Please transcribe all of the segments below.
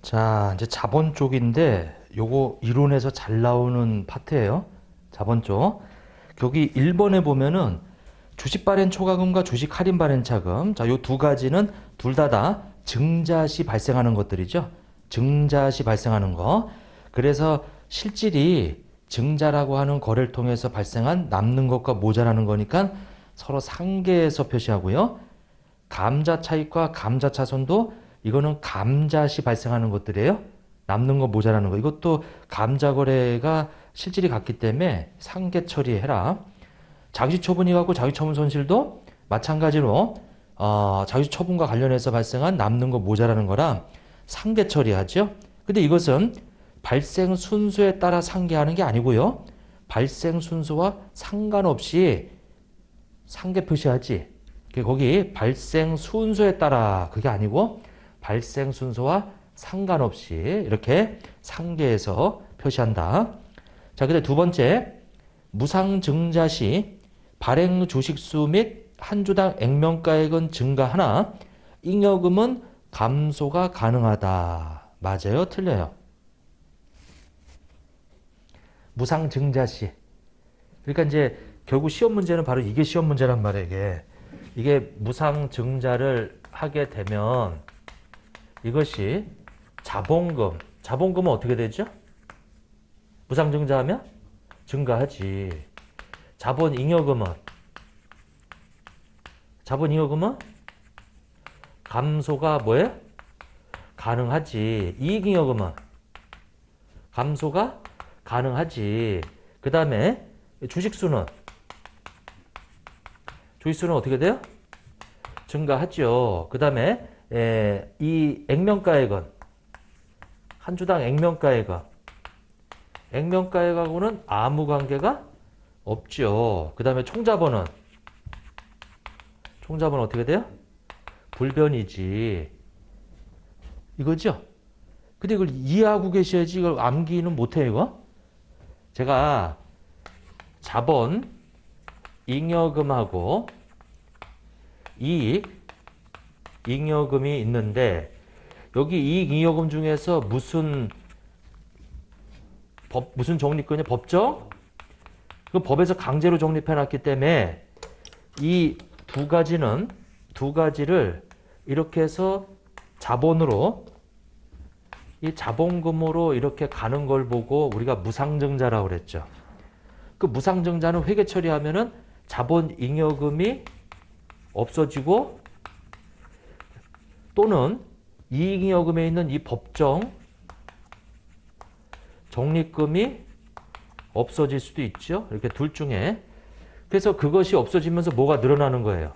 자, 이제 자본 쪽인데 요거 이론에서 잘 나오는 파트예요. 자본 쪽. 여기 1번에 보면은 주식 발행 초과금과 주식 할인 발행 차금. 자, 요 두 가지는 둘 다 증자 시 발생하는 것들이죠. 증자 시 발생하는 거. 그래서 실질이 증자라고 하는 거래를 통해서 발생한 남는 것과 모자라는 거니까 서로 상계해서 표시하고요. 감자 차익과 감자 차손도 이거는 감자시 발생하는 것들이에요. 남는 거 모자라는 거. 이것도 감자 거래가 실질이 같기 때문에 상계 처리해라. 자기주 처분이 갖고 자기주 처분 손실도 마찬가지로 자기주 처분과 관련해서 발생한 남는 거 모자라는 거랑 상계 처리하죠. 근데 이것은 발생 순수에 따라 상계하는 게 아니고요. 발생 순수와 상관없이 상계 표시하지. 거기 발생 순서에 따라 그게 아니고 발생 순서와 상관없이 이렇게 상계해서 표시한다. 자, 근데 두 번째, 무상증자 시 발행 주식수 및 한 주당 액면가액은 증가하나 잉여금은 감소가 가능하다. 맞아요? 틀려요? 무상증자 시. 그러니까 이제 결국 시험 문제는 바로 이게 시험 문제란 말이에요. 이게 무상증자를 하게 되면 이것이 자본금. 자본금은 어떻게 되죠? 무상증자하면 증가하지. 자본잉여금은 감소가 뭐예요? 가능하지. 이익잉여금은 감소가 가능하지. 그 다음에 주식수는 어떻게 돼요? 증가하죠. 그 다음에 이 액면가액은 한 주당 액면가액하고는 아무 관계가 없죠. 그 다음에 총자본은 어떻게 돼요? 불변이지. 이거죠? 근데 이걸 이해하고 계셔야지. 이걸 암기는 못해요, 이거. 제가 자본, 잉여금하고 이익, 잉여금이 있는데 여기 이익, 잉여금 중에서 무슨 적립금이냐? 법정? 그 법에서 강제로 적립해놨기 때문에 이 두 가지를 이렇게 해서 자본으로 이 자본금으로 이렇게 가는 걸 보고 우리가 무상증자라고 그랬죠. 그 무상증자는 회계 처리하면은 자본 잉여금이 없어지고 또는 이익잉여금에 있는 이 법정 적립금이 없어질 수도 있죠. 이렇게 둘 중에. 그래서 그것이 없어지면서 뭐가 늘어나는 거예요?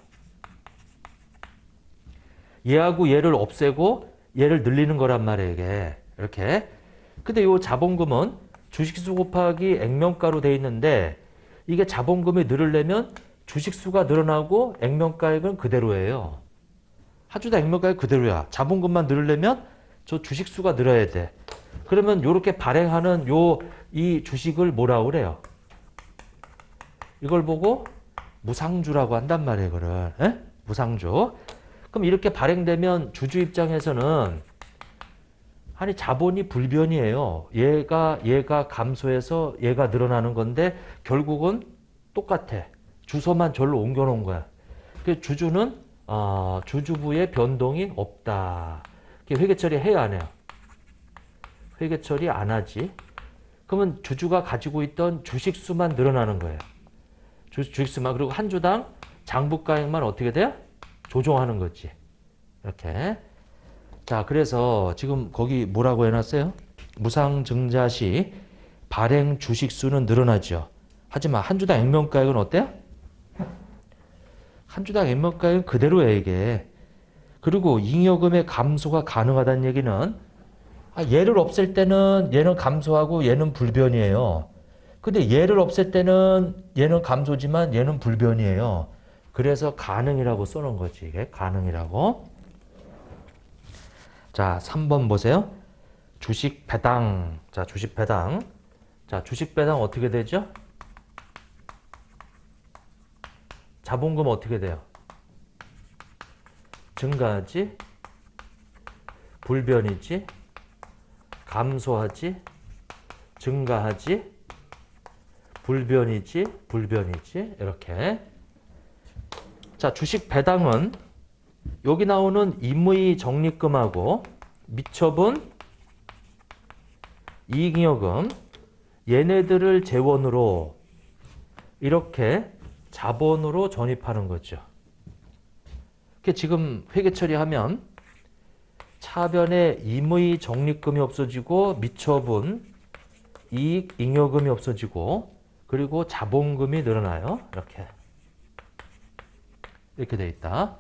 얘하고 얘를 없애고 얘를 늘리는 거란 말이에요. 이게. 이렇게. 근데 이 자본금은 주식수 곱하기 액면가로 돼 있는데 이게 자본금이 늘으려면 주식수가 늘어나고 액면가액은 그대로예요. 한 주당 액면가액 그대로야. 자본금만 늘으려면 저 주식수가 늘어야 돼. 그러면 이렇게 발행하는 이 주식을 뭐라고 그래요? 이걸 보고 무상주라고 한단 말이에요. 이거를. 에? 무상주. 그럼 이렇게 발행되면 주주 입장에서는 아니 자본이 불변이에요. 얘가 감소해서 얘가 늘어나는 건데 결국은 똑같아. 주소만 절로 옮겨 놓은 거야. 그 주주는 주주부의 변동이 없다. 회계 처리 해야 안 해요? 회계 처리 안 하지. 그러면 주주가 가지고 있던 주식수만 늘어나는 거예요. 주식수만. 그리고 한 주당 장부가액만 어떻게 돼요? 조정하는 거지. 이렇게. 자, 그래서 지금 거기 뭐라고 해놨어요? 무상증자 시 발행 주식수는 늘어나죠. 하지만 한 주당 액면가액은 어때요? 한 주당 액면가액은 그대로예요, 이게. 그리고 잉여금의 감소가 가능하다는 얘기는 얘를 없앨 때는 얘는 감소하고 얘는 불변이에요. 근데 얘를 없앨 때는 얘는 감소지만 얘는 불변이에요. 그래서 가능이라고 써놓은 거지. 이게 가능이라고. 자, 3번 보세요. 주식 배당. 자, 주식 배당. 자, 주식 배당 어떻게 되죠? 자본금 어떻게 돼요? 증가하지? 불변이지? 감소하지, 증가하지, 불변이지, 불변이지, 이렇게. 자, 주식 배당은 여기 나오는 임의 적립금하고 미처분 이익잉여금 얘네들을 재원으로 이렇게 자본으로 전입하는 거죠. 이렇게 지금 회계 처리하면 차변에 임의 적립금이 없어지고 미처분 이익잉여금이 없어지고 그리고 자본금이 늘어나요. 이렇게 돼 있다.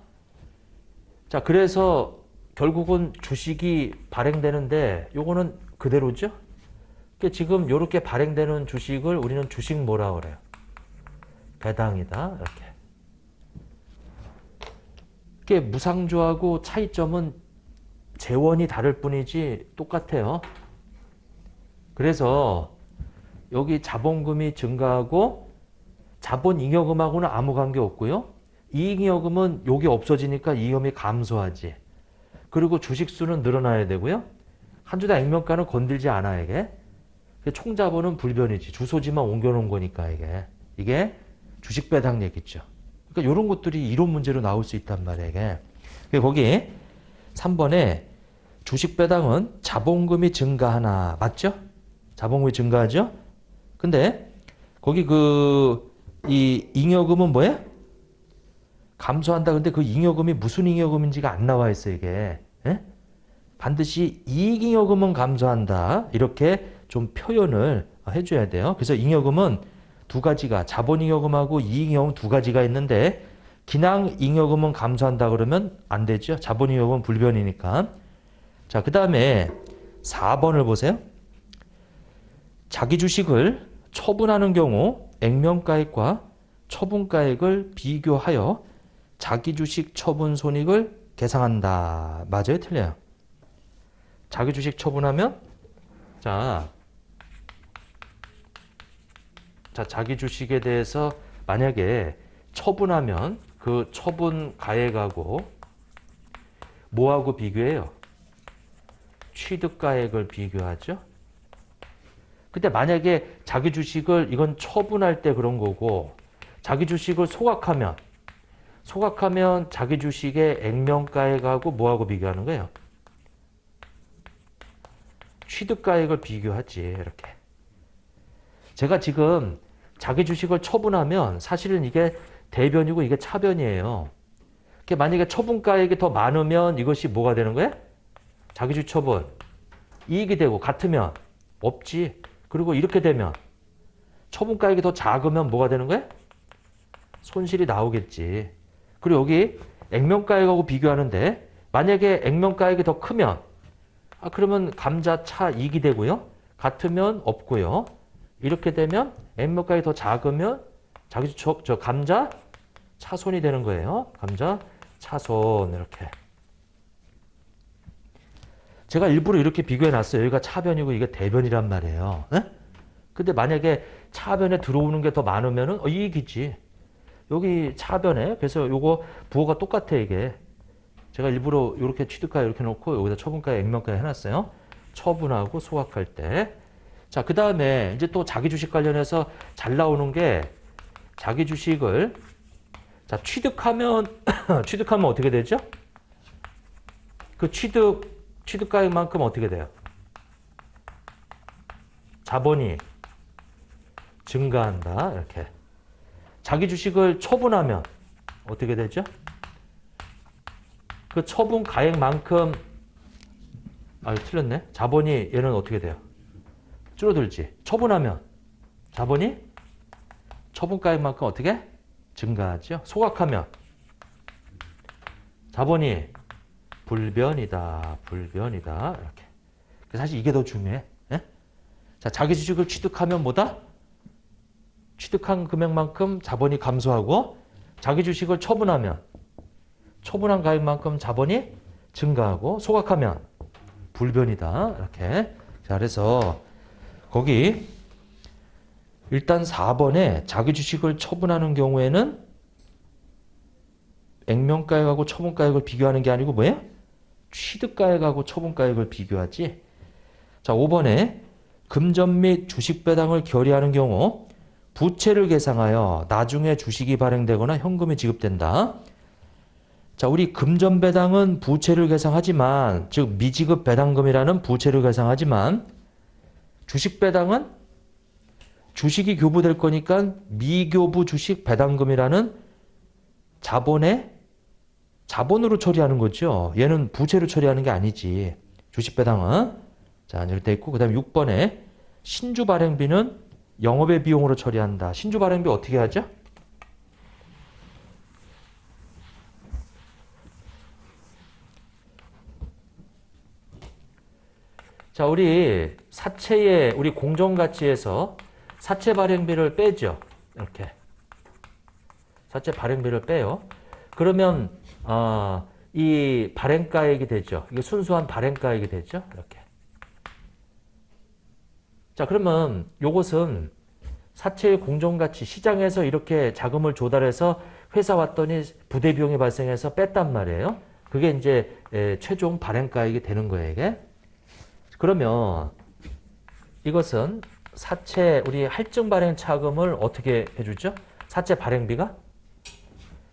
자, 그래서 결국은 주식이 발행되는데 요거는 그대로죠. 그러니까 지금 이렇게 발행되는 주식을 우리는 주식 뭐라 그래요? 배당이다. 이렇게 무상조하고 차이점은 재원이 다를 뿐이지 똑같아요. 그래서 여기 자본금이 증가하고 자본잉여금하고는 아무 관계 없고요. 이익잉여금은 여기 없어지니까 이익잉여금이 감소하지. 그리고 주식수는 늘어나야 되고요. 한 주당 액면가는 건들지 않아 이게. 총자본은 불변이지. 주소지만 옮겨놓은 거니까 이게 주식 배당 얘기죠. 그러니까 이런 것들이 이론 문제로 나올 수 있단 말이에요. 이게. 거기 3번에 주식 배당은 자본금이 증가하나 맞죠? 자본금이 증가하죠? 근데 거기 이 잉여금은 뭐예요? 감소한다. 근데 그 잉여금이 무슨 잉여금인지가 안 나와 있어 이게. 예? 반드시 이익잉여금은 감소한다. 이렇게 좀 표현을 해줘야 돼요. 그래서 잉여금은 두 가지가 자본잉여금하고 이익잉여금 두 가지가 있는데 그냥 잉여금은 감소한다 그러면 안 되죠. 자본잉여금은 불변이니까. 자, 그 다음에 4번을 보세요. 자기 주식을 처분하는 경우 액면가액과 처분가액을 비교하여 자기 주식 처분 손익을 계상한다. 맞아요? 틀려요? 자기 주식 처분하면 자, 자기 주식에 대해서 만약에 처분하면 그 처분 가액하고 뭐하고 비교해요? 취득가액을 비교하죠. 근데 만약에 자기 주식을 이건 처분할 때 그런 거고 자기 주식을 소각하면 자기 주식의 액면가액하고 뭐하고 비교하는 거예요? 취득가액을 비교하지. 이렇게. 제가 지금 자기 주식을 처분하면 사실은 이게 대변이고 이게 차변이에요. 만약에 처분가액이 더 많으면 이것이 뭐가 되는 거예요? 자기 주식 처분. 이익이 되고 같으면 없지. 그리고 이렇게 되면 처분가액이 더 작으면 뭐가 되는 거예요? 손실이 나오겠지. 그리고 여기 액면가액하고 비교하는데 만약에 액면가액이 더 크면 그러면 감자 차 이익이 되고요. 같으면 없고요. 이렇게 되면 액면가액이 더 작으면 자기 저 감자 차손이 되는 거예요. 감자 차손 이렇게. 제가 일부러 이렇게 비교해 놨어요. 여기가 차변이고 이게 대변이란 말이에요. 에? 근데 만약에 차변에 들어오는 게 더 많으면은 이익이지. 여기 차변에 그래서 요거 부호가 똑같아 이게. 제가 일부러 이렇게 취득가 이렇게 놓고 여기다 처분가에 액면가에 해놨어요. 처분하고 소각할 때. 자, 그 다음에 이제 또 자기 주식 관련해서 잘 나오는 게 자기 주식을 자 취득하면 취득하면 어떻게 되죠? 그 취득가액만큼 어떻게 돼요? 자본이 증가한다. 이렇게. 자기 주식을 처분하면 어떻게 되죠? 그 처분 가액만큼 틀렸네. 자본이 얘는 어떻게 돼요? 줄어들지. 처분하면 자본이 처분가액만큼 어떻게? 증가하죠. 소각하면 자본이 불변이다. 이렇게. 사실 이게 더 중요해. 예? 자, 자기 주식을 취득하면 뭐다? 취득한 금액만큼 자본이 감소하고 자기 주식을 처분하면 처분한 가액만큼 자본이 증가하고 소각하면 불변이다. 이렇게. 자, 그래서 거기 일단 4번에 자기 주식을 처분하는 경우에는 액면가액하고 처분가액을 비교하는 게 아니고 뭐예요? 취득가액하고 처분가액을 비교하지. 자, 5번에 금전 및 주식 배당을 결의하는 경우 부채를 계상하여 나중에 주식이 발행되거나 현금이 지급된다. 자, 우리 금전 배당은 부채를 계상하지만, 즉 미지급 배당금이라는 부채를 계상하지만, 주식 배당은 주식이 교부될 거니까 미교부 주식 배당금이라는 자본으로 처리하는 거죠. 얘는 부채로 처리하는 게 아니지. 주식 배당은. 자, 이렇게 돼 있고, 그 다음에 6번에 신주 발행비는 영업의 비용으로 처리한다. 신주 발행비 어떻게 하죠? 자, 우리 사채에, 우리 공정가치에서 사채 발행비를 빼죠. 이렇게. 사채 발행비를 빼요. 그러면, 이 발행가액이 되죠. 이게 순수한 발행가액이 되죠. 이렇게. 자, 그러면 요것은 사채의 공정가치, 시장에서 이렇게 자금을 조달해서 회사 왔더니 부대 비용이 발생해서 뺐단 말이에요. 그게 이제 최종 발행가액이 되는 거예요, 이게. 그러면 이것은 사채, 우리 할증 발행 차금을 어떻게 해주죠? 사채 발행비가?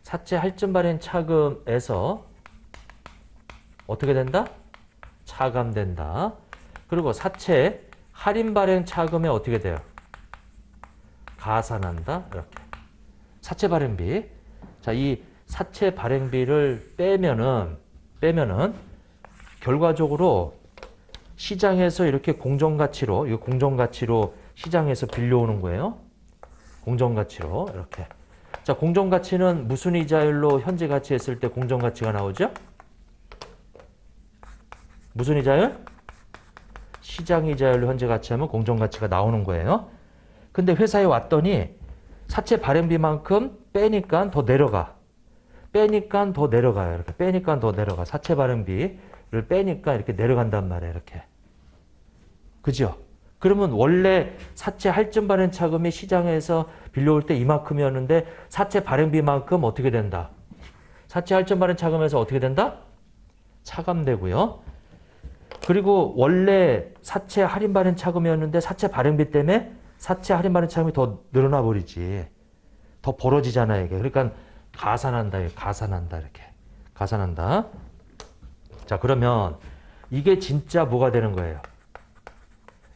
사채 할증 발행 차금에서 어떻게 된다? 차감된다. 그리고 사채 할인 발행 차금에 어떻게 돼요? 가산한다. 이렇게. 사채 발행비. 자, 이 사채 발행비를 빼면은 결과적으로 시장에서 이렇게 공정가치로, 이거 공정가치로 시장에서 빌려오는 거예요. 공정가치로 이렇게. 자, 공정가치는 무슨 이자율로 현재 가치했을 때 공정가치가 나오죠? 무슨 이자율? 시장 이자율로 현재 가치하면 공정가치가 나오는 거예요. 근데 회사에 왔더니 사채 발행비만큼 빼니까 더 내려가. 빼니까 더 내려가요. 이렇게 빼니까 더 내려가. 사채 발행비를 빼니까 이렇게 내려간단 말이에요. 이렇게. 그죠? 그러면 원래 사채 할증 발행 차금이 시장에서 빌려올 때 이만큼이었는데 사채 발행비만큼 어떻게 된다? 사채 할증 발행 차금에서 어떻게 된다? 차감되고요. 그리고 원래 사채 할인 발행 차금이었는데 사채 발행비 때문에 사채 할인 발행 차금이 더 늘어나 버리지. 더 벌어지잖아요, 이게. 그러니까 가산한다, 가산한다, 이렇게. 가산한다. 자, 그러면 이게 진짜 뭐가 되는 거예요?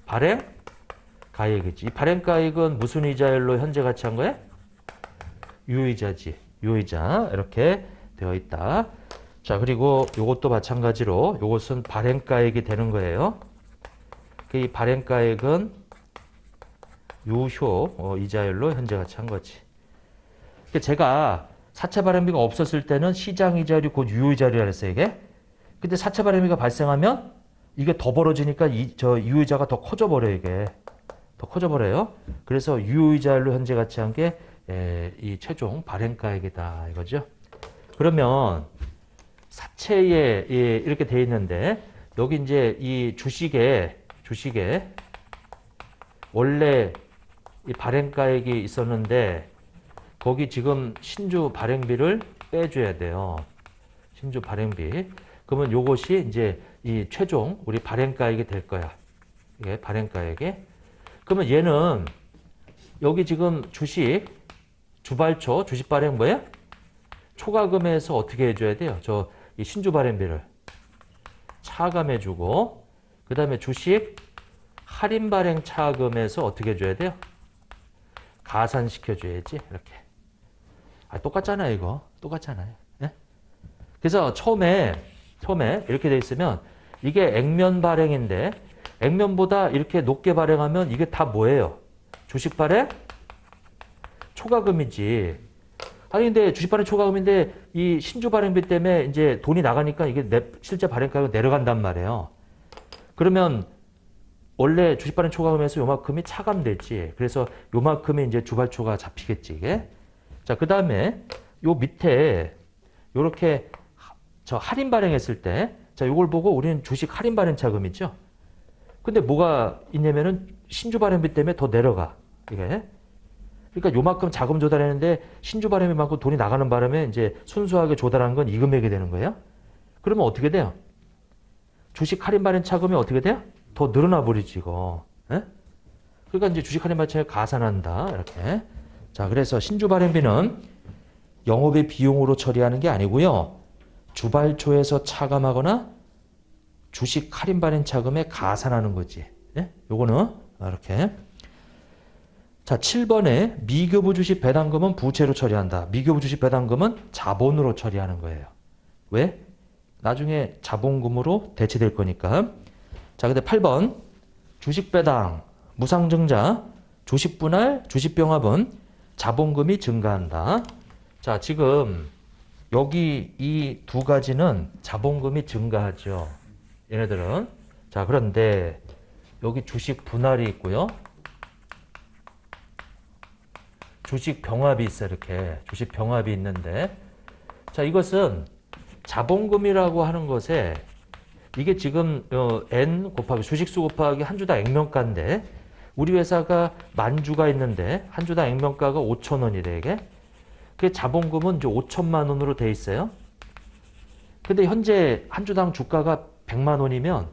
발행가액이지. 이 발행가액은 무슨 이자율로 현재 가치한 거예요? 유의자지. 유의자. 이렇게 되어 있다. 자, 그리고 이것도 마찬가지로 이것은 발행가액이 되는 거예요. 이 발행가액은 유효 이자율로 현재 가치한 거지. 제가 사채 발행비가 없었을 때는 시장 이자율이 곧 유효 이자율이라 그랬어요, 이게. 근데 사채 발행비가 발생하면 이게 더 벌어지니까 저 유효이자가 더 커져 버려요, 이게. 더 커져 버려요. 그래서 유효이자율로 현재 가치한 게 이 최종 발행가액이다, 이거죠. 그러면 사채에 이렇게 돼 있는데 여기 이제 이 주식에 원래 이 발행가액이 있었는데 거기 지금 신주 발행비를 빼줘야 돼요. 신주 발행비. 그러면 요것이 이제 이 최종 우리 발행가액이 될 거야. 이게 발행가액이. 그러면 얘는 여기 지금 주발초, 주식 발행 뭐예요? 초과금에서 어떻게 해줘야 돼요? 이 신주 발행비를 차감해주고, 그 다음에 주식 할인 발행 차금에서 어떻게 해줘야 돼요? 가산시켜줘야지. 이렇게. 똑같잖아요, 이거. 똑같잖아요. 네? 그래서 처음에 이렇게 돼 있으면 이게 액면 발행인데 액면보다 이렇게 높게 발행하면 이게 다 뭐예요? 주식 발행? 초과금이지. 아니 근데 주식 발행 초과금인데 이 신주 발행비 때문에 이제 돈이 나가니까 이게 실제 발행가가 내려간단 말이에요. 그러면 원래 주식 발행 초과금에서 요만큼이 차감되지. 그래서 요만큼이 이제 주발초가 잡히겠지, 이게. 자, 그 다음에 요 밑에 요렇게 저 할인 발행했을 때, 자, 요걸 보고 우리는 주식 할인 발행 차금이죠. 근데 뭐가 있냐면은 신주 발행비 때문에 더 내려가, 이게. 그러니까 요만큼 자금 조달했는데 신주 발행비만큼 돈이 나가는 바람에 이제 순수하게 조달한 건 이 금액이 되는 거예요. 그러면 어떻게 돼요? 주식 할인 발행 차금이 어떻게 돼요? 더 늘어나 버리지 이거. 예? 그러니까 이제 주식 할인 발차액 가산한다 이렇게. 자, 그래서 신주 발행비는 영업의 비용으로 처리하는 게 아니고요. 주발초에서 차감하거나 주식 할인 발행 차금에 가산하는 거지. 예? 요거는 이렇게. 자, 7번에 미교부 주식 배당금은 부채로 처리한다. 미교부 주식 배당금은 자본으로 처리하는 거예요. 왜? 나중에 자본금으로 대체될 거니까. 자, 근데 8번 주식 배당, 무상증자, 주식 분할, 주식 병합은 자본금이 증가한다. 자, 지금 여기 이 두 가지는 자본금이 증가하죠. 얘네들은. 자, 그런데 여기 주식 분할이 있고요. 주식 병합이 있어. 이렇게 주식 병합이 있는데, 자, 이것은 자본금이라고 하는 것에 이게 지금 N 곱하기 주식수 곱하기 한 주당 액면가인데, 우리 회사가 10,000주가 있는데 한 주당 액면가가 5,000원이래 이게. 그 자본금은 이제 5천만 원으로 돼 있어요. 근데 현재 한 주당 주가가 100만 원이면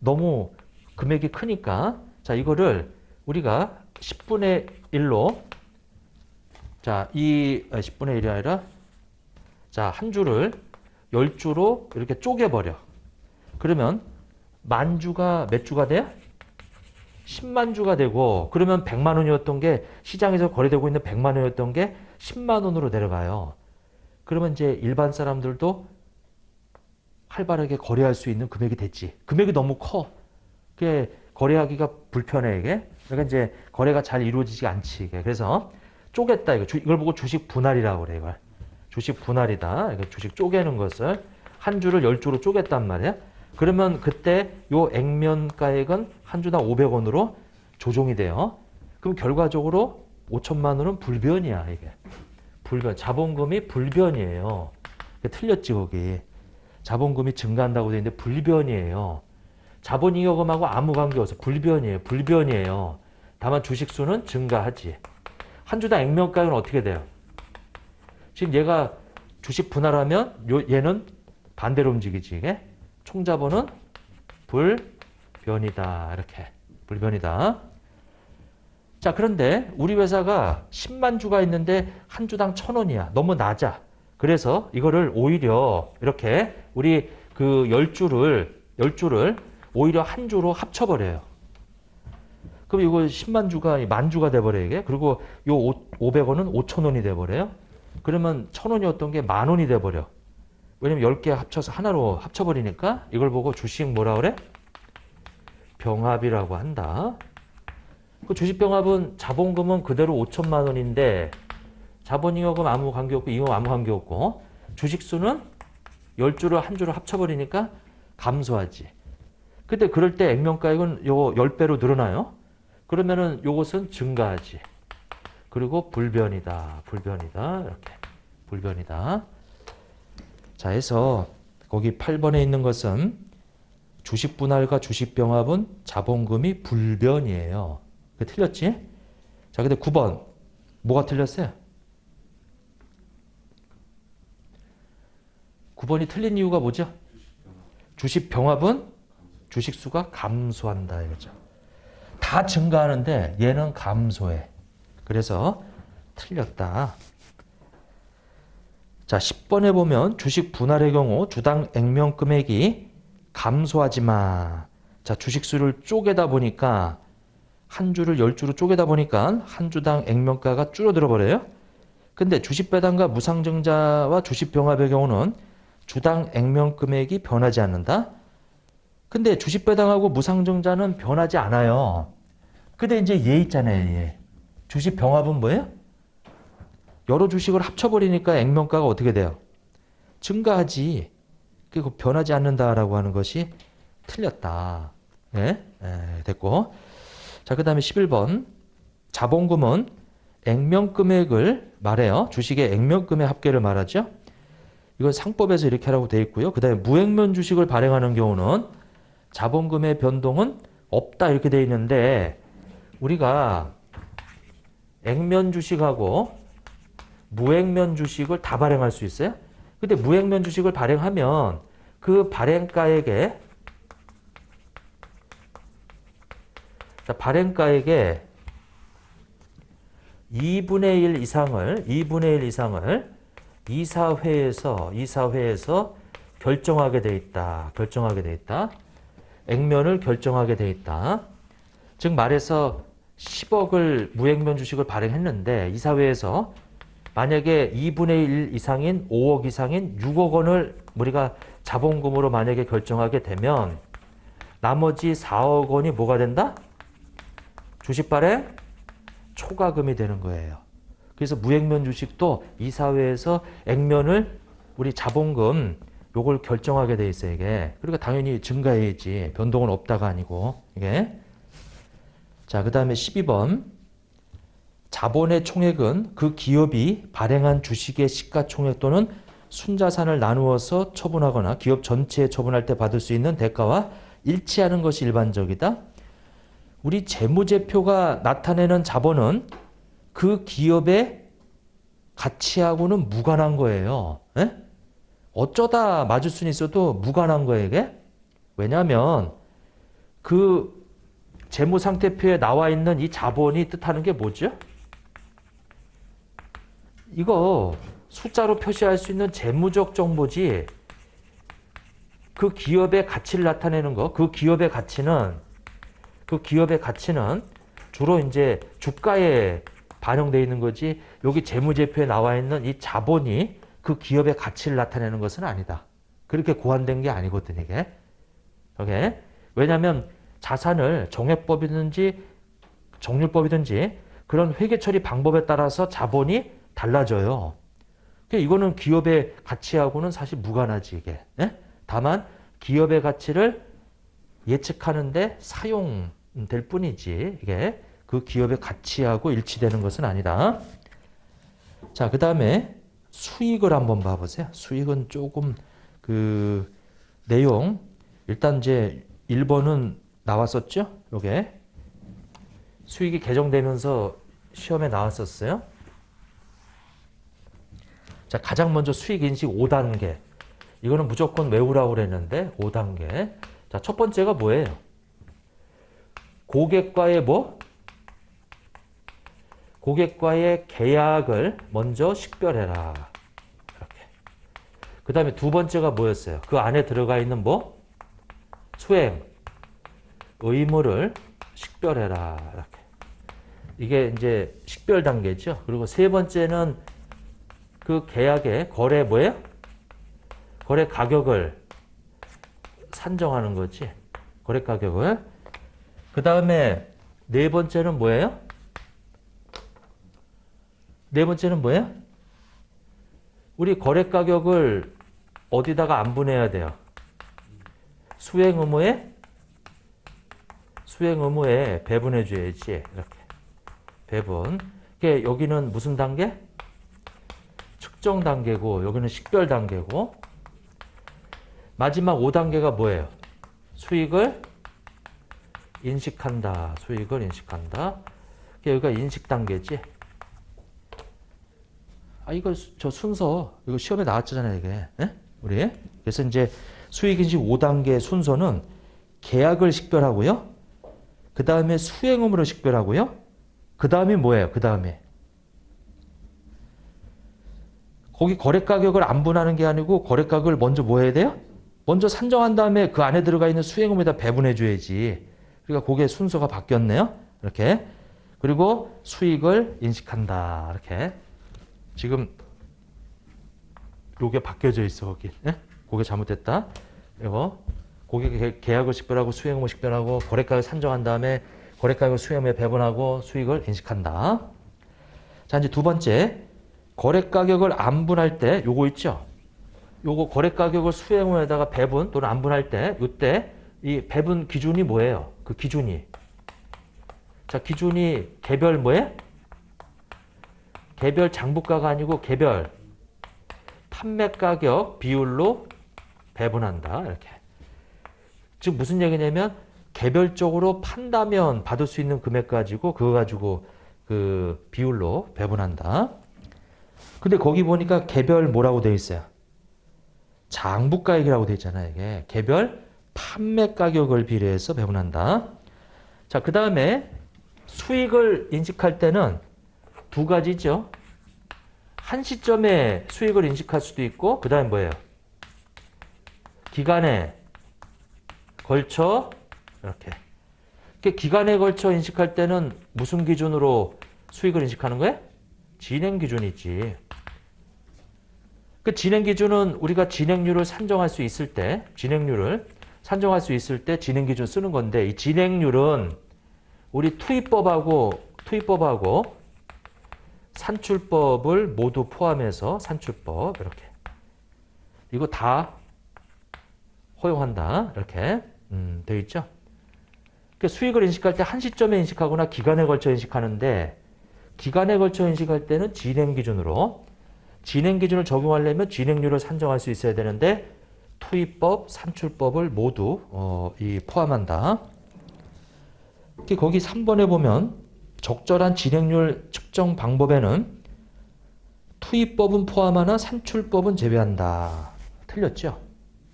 너무 금액이 크니까, 자, 이거를 우리가 10분의 1로, 자, 10분의 1이 아니라, 자, 한 주를 10주로 이렇게 쪼개버려. 그러면 만 주가 몇 주가 돼? 10만 주가 되고, 그러면 100만 원이었던 게, 시장에서 거래되고 있는 100만 원이었던 게 10만 원으로 내려가요. 그러면 이제 일반 사람들도 활발하게 거래할 수 있는 금액이 됐지. 금액이 너무 커. 그게 거래하기가 불편해 이게. 그러니까 이제 거래가 잘 이루어지지 않지 이게. 그래서 쪼갰다 이거. 이걸 보고 주식 분할이라고 그래 이걸. 주식 분할이다. 이거 주식 쪼개는 것을 한 주를 10주로 쪼갰단 말이야. 그러면 그때 요 액면가액은 한 주당 500원으로 조정이 돼요. 그럼 결과적으로 5천만 원은 불변이야 이게. 불변. 자본금이 불변이에요. 틀렸지 거기. 자본금이 증가한다고 되어 있는데 불변이에요. 자본잉여금하고 아무 관계없어. 불변이에요. 불변이에요. 다만 주식수는 증가하지. 한 주당 액면가액은 어떻게 돼요? 지금 얘가 주식 분할하면 얘는 반대로 움직이지 이게. 총자본은 불변이다. 이렇게. 불변이다. 자, 그런데 우리 회사가 10만 주가 있는데 한 주당 1,000원이야. 너무 낮아. 그래서 이거를 오히려 이렇게 우리 그 10주를 오히려 한 주로 합쳐버려요. 그럼 이거 10만 주가 만 주가 돼버려요 이게. 그리고 요 500원은 5,000원이 돼버려요. 그러면 1,000원이었던 게 10,000원이 돼버려. 왜냐면 10개 합쳐서 하나로 합쳐버리니까 이걸 보고 주식 뭐라 그래? 병합이라고 한다. 그 주식 병합은 자본금은 그대로 5천만 원인데 자본잉여금 아무 관계없고 잉여 아무 관계없고 주식수는 10주를 한 주로 합쳐버리니까 감소하지. 근데 그럴 때 액면가액은 요거 10배로 늘어나요. 그러면은 요것은 증가하지. 그리고 불변이다. 불변이다. 이렇게. 불변이다. 자, 해서 거기 8번에 있는 것은 주식 분할과 주식 병합은 자본금이 불변이에요. 그 틀렸지? 자, 근데 9번 뭐가 틀렸어요? 9번이 틀린 이유가 뭐죠? 주식 병합은 주식수가 감소한다 이거죠. 다 증가하는데 얘는 감소해. 그래서 틀렸다. 자, 10번에 보면 주식 분할의 경우 주당 액면 금액이 감소하지만, 자, 주식수를 쪼개다 보니까 한 주를 10주로 쪼개다 보니까 한 주당 액면가가 줄어들어 버려요. 근데 주식 배당과 무상증자와 주식 병합의 경우는 주당 액면 금액이 변하지 않는다. 근데 주식 배당하고 무상증자는 변하지 않아요. 근데 이제 얘 있잖아요, 얘. 주식 병합은 뭐예요? 여러 주식을 합쳐버리니까 액면가가 어떻게 돼요? 증가하지. 그리고 변하지 않는다라고 하는 것이 틀렸다. 예? 예, 됐고. 자, 그 다음에 11번. 자본금은 액면 금액을 말해요. 주식의 액면 금액 합계를 말하죠. 이건 상법에서 이렇게 하라고 되어 있고요. 그 다음에 무액면 주식을 발행하는 경우는 자본금의 변동은 없다 이렇게 되어 있는데, 우리가 액면 주식하고 무액면 주식을 다 발행할 수 있어요. 근데 무액면 주식을 발행하면 그 발행가액에 자, 발행가액의 2분의 1 이상을 이사회에서 결정하게 돼 있다. 액면을 결정하게 돼 있다. 즉 말해서 10억을 무액면 주식을 발행했는데 이사회에서 만약에 2분의 1 이상인 5억 이상인 6억 원을 우리가 자본금으로 만약에 결정하게 되면 나머지 4억 원이 뭐가 된다? 주식 발행 초과금이 되는 거예요. 그래서 무액면 주식도 이사회에서 액면을 우리 자본금 요걸 결정하게 돼 있어요, 이게. 그러니까 당연히 증가해야지. 변동은 없다가 아니고, 이게. 자, 그 다음에 12번. 자본의 총액은 그 기업이 발행한 주식의 시가총액 또는 순자산을 나누어서 처분하거나 기업 전체에 처분할 때 받을 수 있는 대가와 일치하는 것이 일반적이다. 우리 재무제표가 나타내는 자본은 그 기업의 가치하고는 무관한 거예요. 에? 어쩌다 맞을 수는 있어도 무관한 거예요, 이게. 왜냐하면 그 재무상태표에 나와 있는 이 자본이 뜻하는 게 뭐죠? 이거 숫자로 표시할 수 있는 재무적 정보지. 그 기업의 가치를 나타내는 거, 그 기업의 가치는 주로 이제 주가에 반영되어 있는 거지. 여기 재무제표에 나와 있는 이 자본이 그 기업의 가치를 나타내는 것은 아니다. 그렇게 고안된 게 아니거든, 이게. 오케이? 왜냐하면 자산을 정액법이든지 정률법이든지 그런 회계처리 방법에 따라서 자본이 달라져요. 그러니까 이거는 기업의 가치하고는 사실 무관하지, 이게. 예? 다만 기업의 가치를 예측하는데 사용될 뿐이지, 이게 그 기업의 가치하고 일치되는 것은 아니다. 자, 그 다음에 수익을 한번 봐보세요. 수익은 조금 그 내용 일단 이제 1번은 나왔었죠? 요게 수익이 개정되면서 시험에 나왔었어요. 자, 가장 먼저 수익 인식 5단계. 이거는 무조건 외우라고 그랬는데 5단계. 자, 첫 번째가 뭐예요? 고객과의 뭐? 고객과의 계약을 먼저 식별해라. 이렇게. 그 다음에 두 번째가 뭐였어요? 그 안에 들어가 있는 뭐? 수행, 의무를 식별해라. 이렇게. 이게 이제 식별 단계죠. 그리고 세 번째는 그 계약의 거래 뭐예요? 거래 가격을 산정하는 거지. 거래 가격을. 그 다음에 네 번째는 뭐예요? 네 번째는 뭐예요? 우리 거래 가격을 어디다가 안분해야 돼요? 수행 의무에 배분해 줘야지. 이렇게. 배분. 이게 여기는 무슨 단계? 측정 단계고 여기는 식별 단계고 마지막 5단계가 뭐예요? 수익을 인식한다. 수익을 인식한다. 여기가 인식 단계지. 아, 이거 저 순서 이거 시험에 나왔잖아요, 이게. 에? 우리. 그래서 이제 수익 인식 5단계 순서는 계약을 식별하고요. 그 다음에 수행 의무를 식별하고요. 그 다음에 뭐예요? 그 다음에 거기 거래 가격을 안분하는 게 아니고 거래 가격을 먼저 뭐 해야 돼요? 먼저 산정한 다음에 그 안에 들어가 있는 수행 의무에다 배분해 줘야지. 그러니까 그게 순서가 바뀌었네요. 이렇게. 그리고 수익을 인식한다. 이렇게. 지금 요게 바뀌어져 있어, 거기. 예? 그게 잘못됐다. 이거 고객 계약을 식별하고 수행 의무 식별하고 거래 가격 산정한 다음에 거래 가격 수행 의무에 배분하고 수익을 인식한다. 자, 이제 두 번째. 거래 가격을 안분할 때 요거 있죠? 요거 거래 가격을 수행 의무에다가 배분 또는 안분할 때 요때 이 배분 기준이 뭐예요? 그 기준이. 자, 기준이 개별 뭐예요? 개별 장부가가 아니고 개별 판매 가격 비율로 배분한다. 이렇게. 즉 무슨 얘기냐면 개별적으로 판다면 받을 수 있는 금액 가지고 그거 가지고 그 비율로 배분한다. 근데 거기 보니까 개별 뭐라고 되어 있어요? 장부가액이라고 되어 있잖아요. 이게 개별 판매 가격을 비례해서 배분한다. 자, 그 다음에 수익을 인식할 때는 두 가지죠. 한 시점에 수익을 인식할 수도 있고, 그 다음에 뭐예요? 기간에 걸쳐, 이렇게. 기간에 걸쳐 인식할 때는 무슨 기준으로 수익을 인식하는 거예요? 진행 기준이지. 그 진행 기준은 우리가 진행률을 산정할 수 있을 때, 진행 기준 쓰는 건데, 이 진행률은 우리 투입법하고 산출법을 모두 포함해서 산출법, 이렇게. 이거 다 허용한다. 이렇게 되어 있죠. 수익을 인식할 때 한 시점에 인식하거나 기간에 걸쳐 인식하는데, 기간에 걸쳐 인식할 때는 진행 기준으로, 진행 기준을 적용하려면 진행률을 산정할 수 있어야 되는데, 투입법, 산출법을 모두 포함한다. 거기 3번에 보면 적절한 진행률 측정 방법에는 투입법은 포함하나 산출법은 제외한다. 틀렸죠?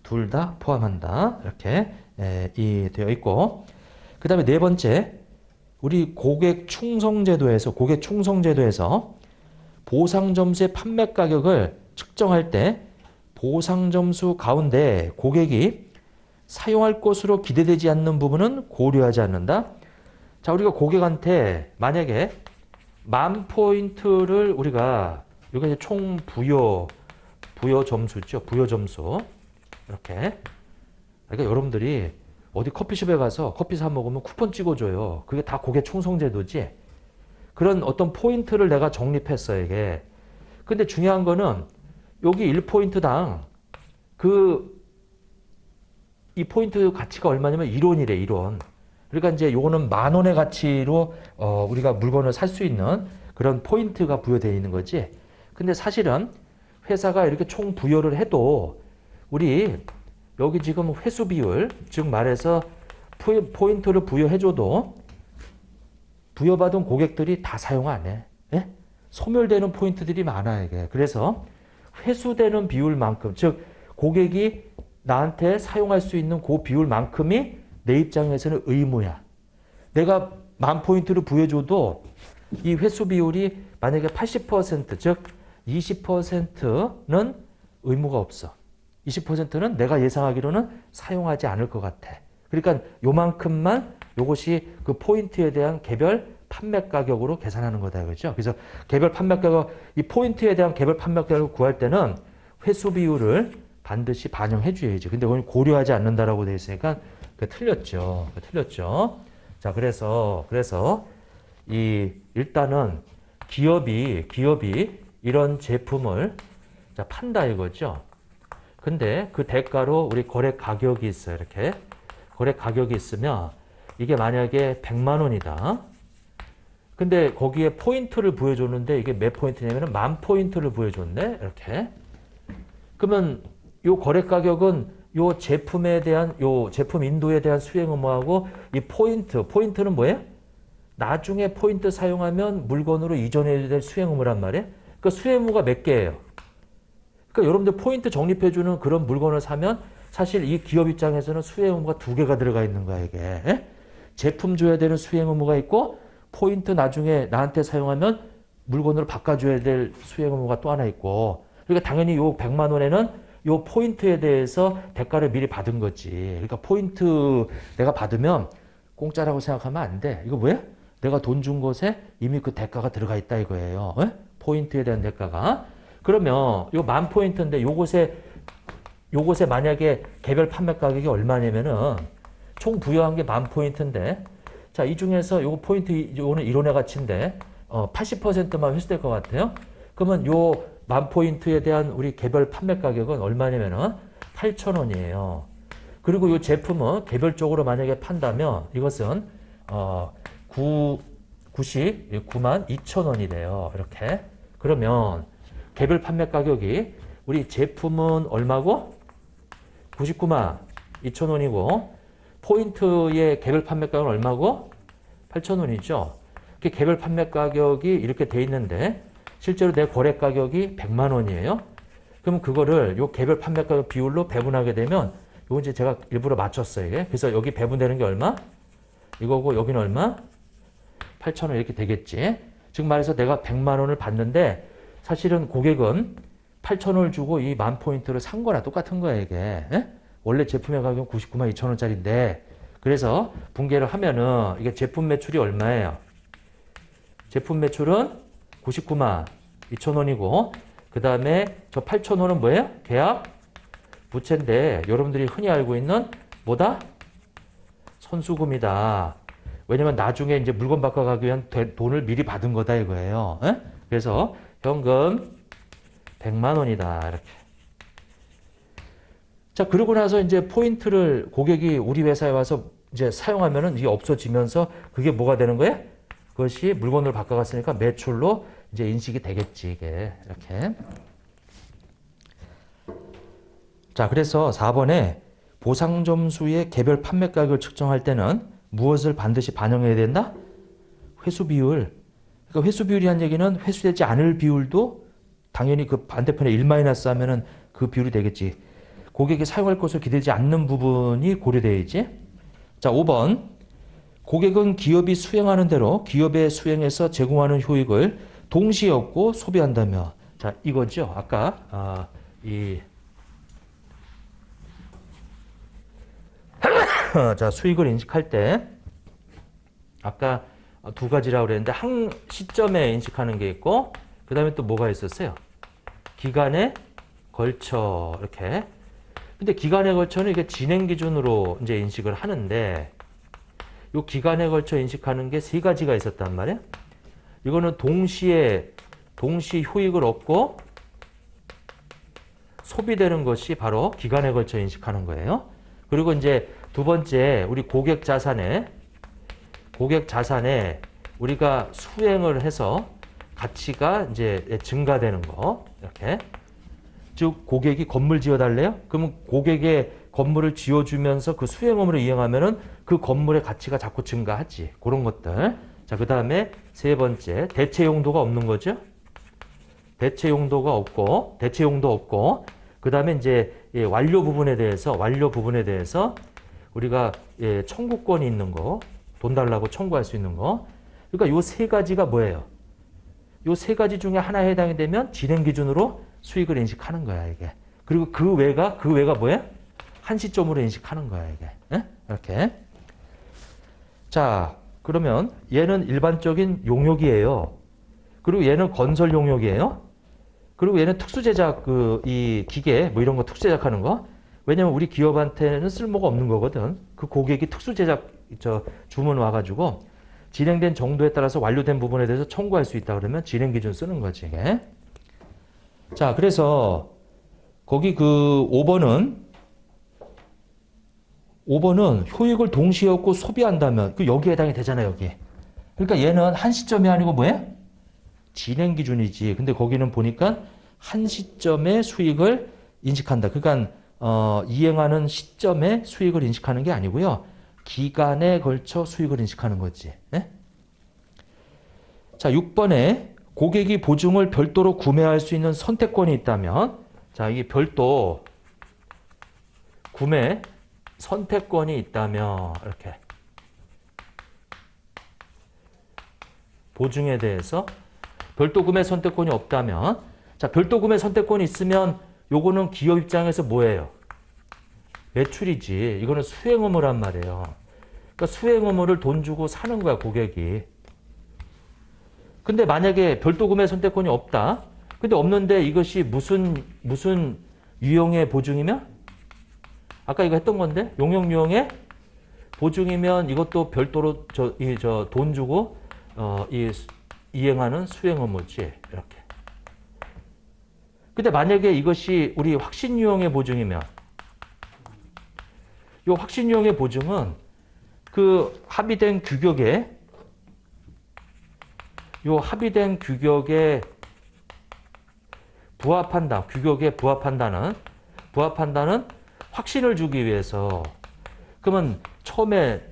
둘 다 포함한다. 이렇게 되어 있고, 그 다음에 네 번째, 우리 고객 충성제도에서 보상점수의 판매 가격을 측정할 때 보상점수 가운데 고객이 사용할 것으로 기대되지 않는 부분은 고려하지 않는다. 자, 우리가 고객한테 만약에 10,000포인트를 우리가, 이게 이제 총 부여 점수죠. 부여 점수. 이렇게. 그러니까 여러분들이 어디 커피숍에 가서 커피 사 먹으면 쿠폰 찍어줘요. 그게 다 고객 충성제도지. 그런 어떤 포인트를 내가 적립했어, 이게. 근데 중요한 거는 여기 1포인트당 이 포인트 가치가 얼마냐면 1원이래, 1원. 그러니까 이제 요거는 10,000원의 가치로 우리가 물건을 살 수 있는 그런 포인트가 부여되어 있는 거지. 근데 사실은 회사가 이렇게 총 부여를 해도 우리 여기 지금 회수 비율, 즉 말해서 포인트를 부여해줘도 부여받은 고객들이 다 사용 안 해. 예? 소멸되는 포인트들이 많아, 이게. 그래서 회수되는 비율만큼, 즉 고객이 나한테 사용할 수 있는 그 비율만큼이 내 입장에서는 의무야. 내가 10,000포인트를 부여줘도 이 회수 비율이 만약에 80%, 즉 20%는 의무가 없어. 20%는 내가 예상하기로는 사용하지 않을 것 같아. 그러니까 요만큼만 요것이 그 포인트에 대한 개별 판매 가격으로 계산하는 거다, 그렇죠? 그래서 개별 판매 가격, 이 포인트에 대한 개별 판매 가격을 구할 때는 회수 비율을 반드시 반영해 줘야지. 근데 그건 고려하지 않는다라고 되어 있으니까 그 틀렸죠. 자, 그래서 일단은 기업이 이런 제품을 판다 이거죠. 근데 그 대가로 우리 거래 가격이 있어요. 이렇게 거래 가격이 있으면 이게 만약에 100만 원이다. 근데 거기에 포인트를 부여줬는데 이게 몇 포인트냐면은 10,000포인트를 부여줬네. 이렇게. 그러면 요 거래 가격은 요 제품에 대한 요 제품 인도에 대한 수행 의무하고 이 포인트는 뭐예요? 나중에 포인트 사용하면 물건으로 이전해야 될 수행 의무란 말이에요. 그러니까 수행 의무가 몇 개예요? 그러니까 여러분들 포인트 적립해주는 그런 물건을 사면 사실 이 기업 입장에서는 수행 의무가 2개가 들어가 있는 거야, 이게. 에? 제품 줘야 되는 수행 의무가 있고 포인트 나중에 나한테 사용하면 물건으로 바꿔줘야 될 수행 의무가 또 하나 있고. 그러니까 당연히 요 100만 원에는 요 포인트에 대해서 대가를 미리 받은 거지. 그러니까 포인트 내가 받으면 공짜라고 생각하면 안 돼. 이거 왜? 내가 돈 준 곳에 이미 그 대가가 들어가 있다 이거예요. 에? 포인트에 대한 대가가. 그러면 요 10,000포인트인데 요것에 만약에 개별 판매 가격이 얼마냐면은 총 부여한 게 10,000포인트인데 자, 이 중에서 요거 포인트 요거는 이론의 가치인데 80%만 회수될 것 같아요. 그러면 요 10,000포인트에 대한 우리 개별 판매 가격은 얼마냐면은 8,000원이에요. 그리고 이 제품은 개별적으로 만약에 판다면 이것은 992,000원이래요. 이렇게. 그러면 개별 판매 가격이 우리 제품은 얼마고? 992,000원이고 포인트의 개별 판매 가격은 얼마고? 8,000원이죠. 개별 판매 가격이 이렇게 돼 있는데 실제로 내 거래 가격이 100만 원이에요. 그럼 그거를 요 개별 판매 가격 비율로 배분하게 되면 요거 이제 제가 일부러 맞췄어요. 이게. 그래서 여기 배분되는 게 얼마? 이거고 여기는 얼마? 8,000원 이렇게 되겠지. 즉 말해서 내가 100만 원을 받는데 사실은 고객은 8,000원을 주고 이 10,000포인트를 산 거나 똑같은 거야 이게. 에? 원래 제품의 가격은 99만 2천 원짜리인데 그래서 분개를 하면은 이게 제품 매출이 얼마예요? 제품 매출은 99만 2천 원이고 그 다음에 저 8,000원은 뭐예요? 계약 부채인데 여러분들이 흔히 알고 있는 뭐다? 선수금이다. 왜냐면 나중에 이제 물건 바꿔가기 위한 돈을 미리 받은 거다 이거예요. 에? 그래서 현금 100만 원이다 이렇게. 자, 그러고 나서 이제 포인트를 고객이 우리 회사에 와서 이제 사용하면은 이게 없어지면서 그게 뭐가 되는 거예요? 그것이 물건을 바꿔갔으니까 매출로 이제 인식이 되겠지, 이게. 이렇게. 자, 그래서 4번에 보상 점수의 개별 판매 가격을 측정할 때는 무엇을 반드시 반영해야 된다? 회수 비율. 그러니까 회수 비율이란 얘기는 회수되지 않을 비율도 당연히 그 반대편에 1 마이너스 하면은 그 비율이 되겠지. 고객이 사용할 것으로 기대지 않는 부분이 고려되어야지. 자, 5번. 고객은 기업이 수행하는 대로 기업의 수행에서 제공하는 효익을 동시에 얻고 소비한다며. 자, 이거죠. 아까 자, 수익을 인식할 때 아까 두 가지라고 그랬는데 한 시점에 인식하는 게 있고 그 다음에 또 뭐가 있었어요? 기간에 걸쳐 이렇게. 근데 기간에 걸쳐는 이게 진행 기준으로 이제 인식을 하는데 이 기간에 걸쳐 인식하는 게 세 가지가 있었단 말이에요. 이거는 동시 효익을 얻고 소비되는 것이 바로 기간에 걸쳐 인식하는 거예요. 그리고 이제 두 번째 우리 고객 자산에 우리가 수행을 해서 가치가 이제 증가되는 거 이렇게. 즉 고객이 건물 지어달래요? 그러면 고객의 건물을 지어주면서 그 수행업으로 이행하면은 그 건물의 가치가 자꾸 증가하지. 그런 것들. 자, 그 다음에 세 번째 대체 용도가 없는 거죠. 대체 용도가 없고 그 다음에 이제 완료 부분에 대해서 우리가 청구권이 있는 거, 돈 달라고 청구할 수 있는 거. 그러니까 요 세 가지가 뭐예요? 요 세 가지 중에 하나에 해당이 되면 진행 기준으로 수익을 인식하는 거야, 이게. 그리고 그 외가 뭐야? 한 시점으로 인식하는 거야, 이게. 에? 이렇게. 자, 그러면 얘는 일반적인 용역이에요. 그리고 얘는 건설 용역이에요. 그리고 얘는 특수 제작, 이 기계, 뭐 이런 거 특수 제작하는 거. 왜냐면 우리 기업한테는 쓸모가 없는 거거든. 그 고객이 특수 제작, 주문 와가지고 진행된 정도에 따라서 완료된 부분에 대해서 청구할 수 있다 그러면 진행 기준 쓰는 거지, 이게. 자, 그래서 거기 그 5번은 효익을 동시에 얻고 소비한다면 그 여기에 해당이 되잖아요, 여기. 그러니까 얘는 한 시점이 아니고 뭐예요? 진행 기준이지. 근데 거기는 보니까 한 시점의 수익을 인식한다. 그러니까 이행하는 시점에 수익을 인식하는 게 아니고요. 기간에 걸쳐 수익을 인식하는 거지. 예? 자, 6번에 고객이 보증을 별도로 구매할 수 있는 선택권이 있다면, 자, 이게 별도 구매 선택권이 있다면, 이렇게. 보증에 대해서 별도 구매 선택권이 없다면, 자, 별도 구매 선택권이 있으면 요거는 기업 입장에서 뭐예요? 매출이지. 이거는 수행 의무란 말이에요. 그러니까 수행 의무를 돈 주고 사는 거야, 고객이. 근데 만약에 별도 구매 선택권이 없다. 근데 없는데 이것이 무슨 유형의 보증이면? 아까 이거 했던 건데 용역 유형의 보증이면 이것도 별도로 돈 주고 이행하는 수행 의무지. 이렇게. 근데 만약에 이것이 우리 확신 유형의 보증이면 이 확신 유형의 보증은 그 합의된 규격에 규격에 부합한다는 확신을 주기 위해서. 그러면 처음에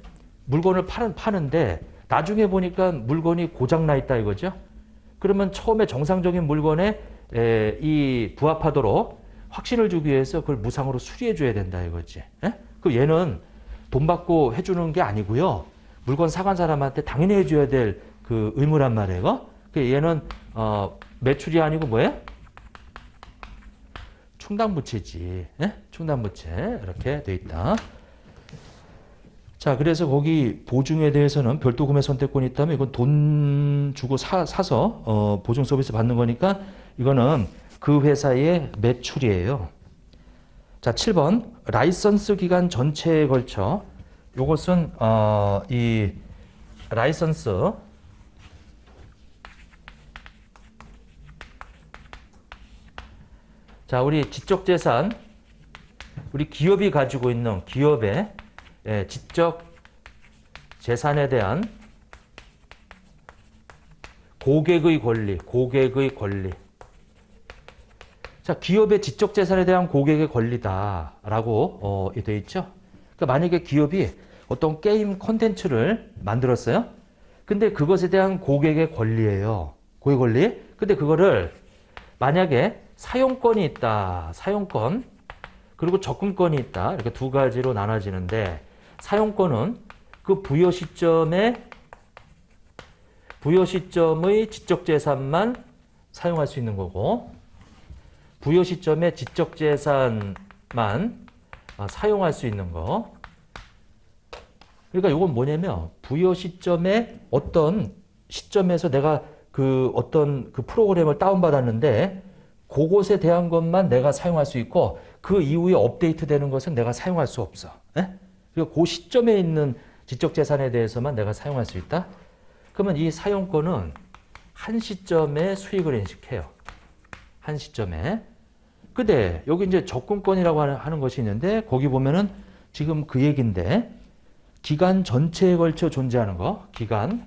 물건을 파는데 나중에 보니까 물건이 고장나 있다 이거죠. 그러면 처음에 정상적인 물건에 이 부합하도록 확신을 주기 위해서 그걸 무상으로 수리해 줘야 된다 이거지. 예? 그럼 얘는 돈 받고 해주는 게 아니고요. 물건 사간 사람한테 당연히 해줘야 될 그 의무란 말이에요. 그 얘는 매출이 아니고 뭐예요? 충당부채지. 예? 충당부채 이렇게 돼 있다. 자, 그래서 거기 보증에 대해서는 별도 구매 선택권이 있다면 이건 돈 주고 사서 보증 서비스 받는 거니까 이거는 그 회사의 매출이에요. 자, 7번 라이선스 기간 전체에 걸쳐 요것은 이 라이선스 자, 우리 지적재산 우리 기업이 가지고 있는 기업의 지적 재산에 대한 고객의 권리. 자, 기업의 지적 재산에 대한 고객의 권리다라고 되어 있죠. 그러니까 만약에 기업이 어떤 게임 콘텐츠를 만들었어요. 근데 그것에 대한 고객의 권리예요. 고객 권리. 근데 그거를 만약에 사용권이 있다. 사용권. 그리고 접근권이 있다. 이렇게 두 가지로 나눠지는데 사용권은 그 부여 시점의 지적 재산만 사용할 수 있는 거고 부여 시점의 지적 재산만 사용할 수 있는 거. 그러니까 이건 뭐냐면 부여 시점의 어떤 시점에서 내가 그 어떤 그 프로그램을 다운받았는데 그것에 대한 것만 내가 사용할 수 있고 그 이후에 업데이트 되는 것은 내가 사용할 수 없어. 그리고 그 시점에 있는 지적 재산에 대해서만 내가 사용할 수 있다. 그러면 이 사용권은 한 시점에 수익을 인식해요. 한 시점에. 근데 여기 이제 접근권이라고 하는 것이 있는데 거기 보면은 지금 그 얘기인데 기간 전체에 걸쳐 존재하는 거. 기간.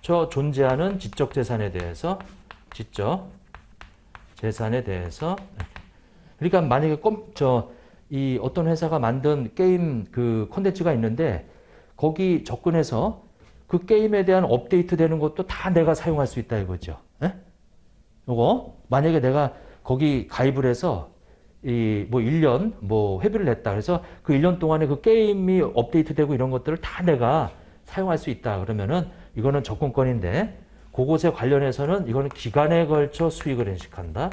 저 존재하는 지적 재산에 대해서 그러니까 만약에 이 어떤 회사가 만든 게임 그 콘텐츠가 있는데 거기 접근해서 그 게임에 대한 업데이트 되는 것도 다 내가 사용할 수 있다 이거죠. 요거 만약에 내가 거기 가입을 해서 이 뭐 1년 뭐 회비를 냈다. 그래서 그 1년 동안에 그 게임이 업데이트 되고 이런 것들을 다 내가 사용할 수 있다. 그러면은 이거는 접근권인데 그것에 관련해서는 이거는 기간에 걸쳐 수익을 인식한다.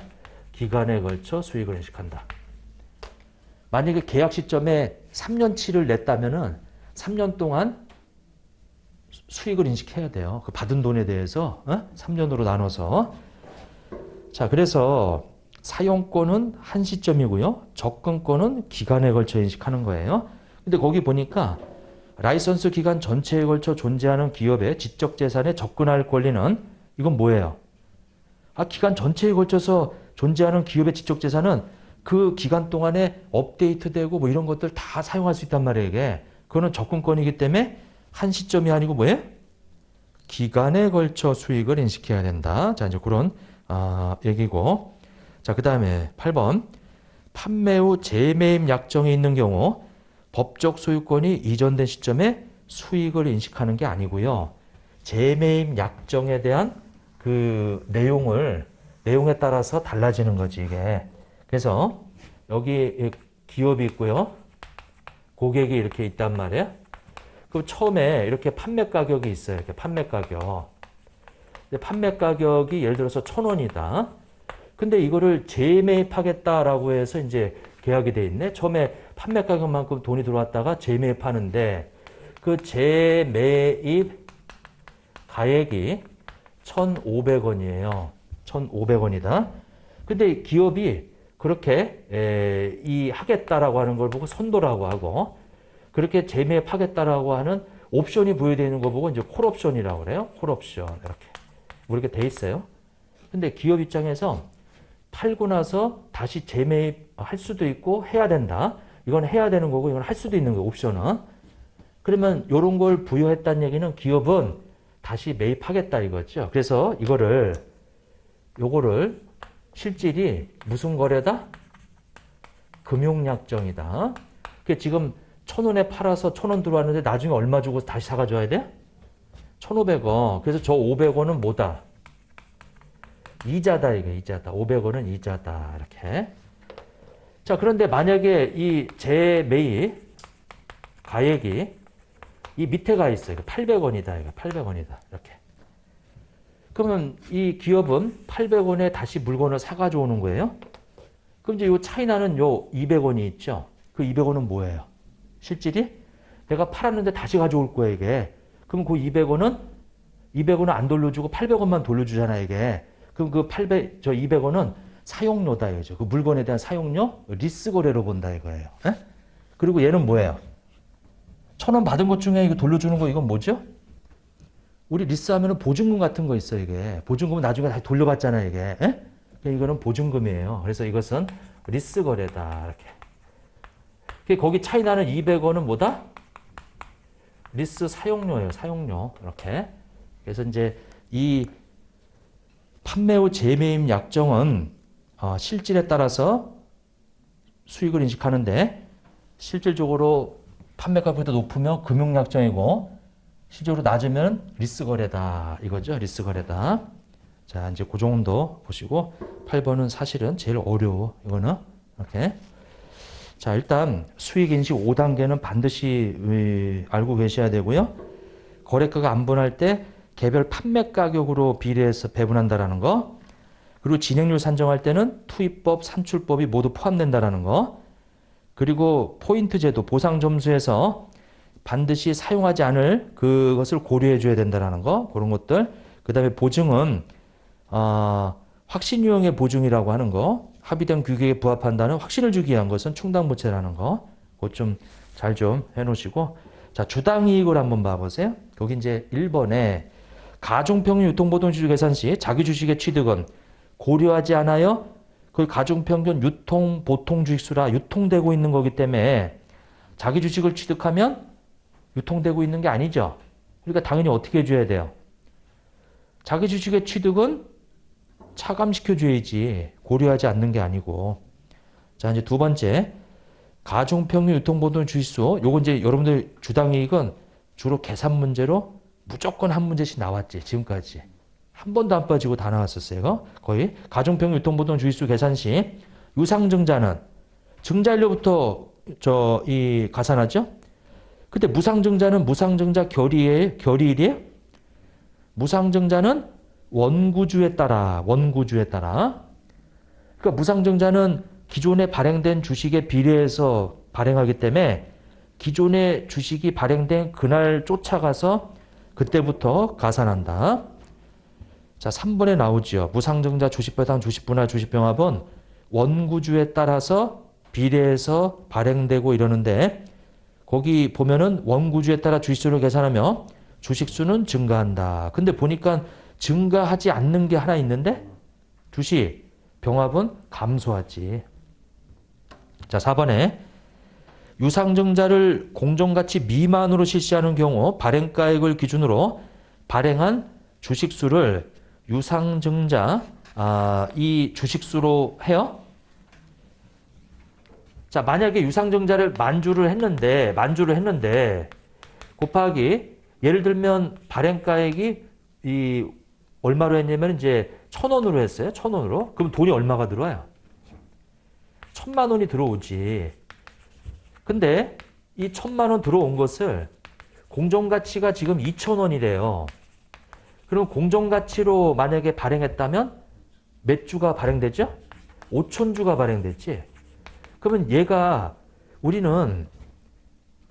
기간에 걸쳐 수익을 인식한다. 만약에 계약 시점에 3년치를 냈다면은 3년 동안 수익을 인식해야 돼요. 그 받은 돈에 대해서 3년으로 나눠서. 자, 그래서 사용권은 한 시점이고요. 접근권은 기간에 걸쳐 인식하는 거예요. 근데 거기 보니까 라이선스 기간 전체에 걸쳐 존재하는 기업의 지적 재산에 접근할 권리는 이건 뭐예요? 기간 전체에 걸쳐서 존재하는 기업의 지적 재산은 그 기간 동안에 업데이트되고 뭐 이런 것들 다 사용할 수 있단 말이에요, 이게. 그거는 접근권이기 때문에 한 시점이 아니고 뭐예요? 기간에 걸쳐 수익을 인식해야 된다. 자, 이제 그런 얘기고. 자, 그 다음에 8번. 판매 후 재매입 약정이 있는 경우 법적 소유권이 이전된 시점에 수익을 인식하는 게 아니고요. 재매입 약정에 대한 그 내용에 따라서 달라지는 거지, 이게. 그래서 여기 기업이 있고요. 고객이 이렇게 있단 말이에요. 그럼 처음에 이렇게 판매 가격이 있어요. 이렇게 판매 가격. 판매 가격이 예를 들어서 1,000원이다. 근데 이거를 재매입하겠다라고 해서 이제 계약이 돼 있네. 처음에 판매 가격만큼 돈이 들어왔다가 재매입하는데 그 재매입 가액이 1,500원이에요. 1,500원이다. 근데 기업이 그렇게 하겠다라고 하는 걸 보고 선도라고 하고 그렇게 재매입하겠다라고 하는 옵션이 부여되어 있는 거 보고 이제 콜옵션이라고 그래요. 콜옵션 이렇게 이렇게 돼 있어요. 근데 기업 입장에서 팔고 나서 다시 재매입할 수도 있고 해야 된다. 이건 해야 되는 거고 이건 할 수도 있는 거예요. 옵션은. 그러면 이런 걸 부여했다는 얘기는 기업은 다시 매입하겠다 이거죠. 그래서 요거를 실질이 무슨 거래다? 금융약정이다. 그게 지금 1,000원에 팔아서 1,000원 들어왔는데 나중에 얼마 주고 다시 사가줘야 돼? 1,500원. 그래서 저 500원은 뭐다? 이자다, 이게 이자다. 500원은 이자다. 이렇게. 자, 그런데 만약에 이 재매입 가액이 이 밑에 가 있어요. 800원이다. 이거 800원이다. 이렇게. 그러면 이 기업은 800원에 다시 물건을 사가지고 오는 거예요. 그럼 이제 요 차이 나는 요 200원이 있죠. 그 200원은 뭐예요? 실질이? 내가 팔았는데 다시 가져올 거야, 이게. 그럼 그 200원은 안 돌려주고 800원만 돌려주잖아, 이게. 그럼 그 200원은 사용료다, 이거죠. 그 물건에 대한 사용료? 리스 거래로 본다, 이거예요. 에? 그리고 얘는 뭐예요? 1,000원 받은 것 중에 이거 돌려주는 거, 이건 뭐죠? 우리 리스 하면은 보증금 같은 거 있어, 이게. 보증금은 나중에 다시 돌려받잖아, 이게. 에? 이거는 보증금이에요. 그래서 이것은 리스 거래다, 이렇게. 거기 차이 나는 200원은 뭐다? 리스 사용료예요, 사용료. 이렇게. 그래서 이제 이 판매 후 재매입 약정은 실질에 따라서 수익을 인식하는데 실질적으로 판매가보다 높으면 금융약정이고 실제로 낮으면 리스 거래다. 이거죠. 리스 거래다. 자, 이제 그 정도 보시고 8번은 사실은 제일 어려워. 이거는 이렇게. 자, 일단 수익 인식 5단계는 반드시 알고 계셔야 되고요. 거래가가 안 분할 때 개별 판매 가격으로 비례해서 배분한다라는 거. 그리고 진행률 산정할 때는 투입법, 산출법이 모두 포함된다라는 거. 그리고 포인트 제도, 보상 점수에서 반드시 사용하지 않을 그것을 고려해 줘야 된다라는 거. 그런 것들. 그다음에 보증은 확신 유형의 보증이라고 하는 거. 합의된 규격에 부합한다는 확신을 주기 위한 것은 충당부채라는 거. 그것 좀 잘 좀 해놓으시고. 자, 주당이익을 한번 봐보세요. 여기 이제 1번에 가중평균 유통보통지수 계산 시 자기 주식의 취득은 고려하지 않아요. 그 가중평균 유통보통주식수라 유통되고 있는 거기 때문에 자기 주식을 취득하면 유통되고 있는 게 아니죠. 그러니까 당연히 어떻게 해줘야 돼요? 자기 주식의 취득은 차감시켜줘야지 고려하지 않는 게 아니고. 자, 이제 두 번째 가중평균 유통보통주식수. 요건 이제 여러분들 주당이익은 주로 계산 문제로 무조건 한 문제씩 나왔지. 지금까지 한 번도 안 빠지고 다 나왔었어요. 거의 가중평균 유통보통주식수 계산 시 유상증자는 증자일로부터 이 가산하죠. 근데 무상증자는 무상증자 결의일이에요. 무상증자는 원구주에 따라. 그러니까 무상증자는 기존에 발행된 주식에 비례해서 발행하기 때문에 기존의 주식이 발행된 그날 쫓아가서 그때부터 가산한다. 자, 3번에 나오죠. 무상증자 주식배당 주식분할 주식병합은 원구주에 따라서 비례해서 발행되고 이러는데 거기 보면은 원구주에 따라 주식수를 계산하며 주식수는 증가한다. 근데 보니까 증가하지 않는 게 하나 있는데 주식 병합은 감소하지. 자, 4번에 유상증자를 공정가치 미만으로 실시하는 경우 발행가액을 기준으로 발행한 주식수를 유상증자 이 주식수로 해요. 자, 만약에 유상증자를 만주를 했는데 곱하기 예를 들면 발행가액이 이 얼마로 했냐면 이제 1,000원으로 했어요. 1,000원으로. 그럼 돈이 얼마가 들어와요? 1,000만 원이 들어오지. 근데 이 1,000만 원 들어온 것을 공정가치가 지금 2,000원이래요. 그럼 공정가치로 만약에 발행했다면 몇 주가 발행되죠? 5,000주가 발행됐지. 그러면 우리는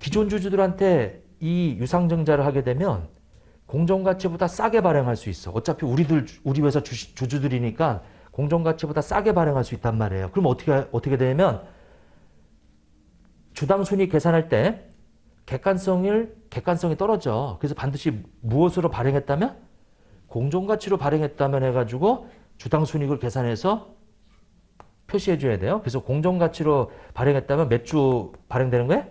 기존 주주들한테 이 유상증자를 하게 되면 공정가치보다 싸게 발행할 수 있어. 어차피 우리 회사 주주들이니까 공정가치보다 싸게 발행할 수 있단 말이에요. 그럼 어떻게 되냐면 주당순이익 계산할 때 객관성이 떨어져. 그래서 반드시 무엇으로 발행했다면? 공정가치로 발행했다면 해가지고 주당순이익을 계산해서 표시해줘야 돼요. 그래서 공정가치로 발행했다면 몇 주 발행되는 거예요?